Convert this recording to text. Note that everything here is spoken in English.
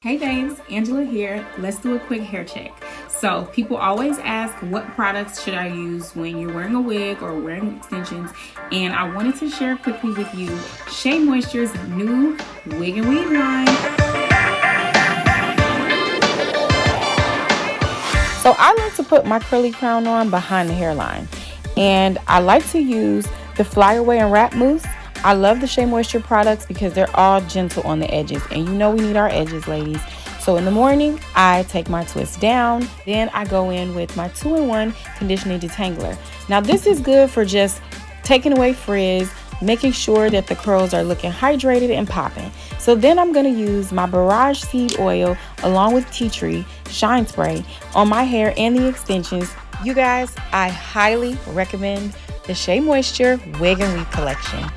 Hey babes, Angela here. Let's do a quick hair check. So people always ask what products should I use when you're wearing a wig or wearing extensions, and I wanted to share quickly with you SheaMoisture's new wig and weave line. So I like to put my curly crown on behind the hairline, and I like to use the Flyaway and Wrap Mousse. I love the SheaMoisture products because they're all gentle on the edges, and you know we need our edges, ladies. So in the morning, I take my twist down, then I go in with my 2-in-1 conditioning detangler. Now this is good for just taking away frizz, making sure that the curls are looking hydrated and popping. So then I'm going to use my Borage seed oil along with tea tree shine spray on my hair and the extensions. You guys, I highly recommend the SheaMoisture wig and weave collection.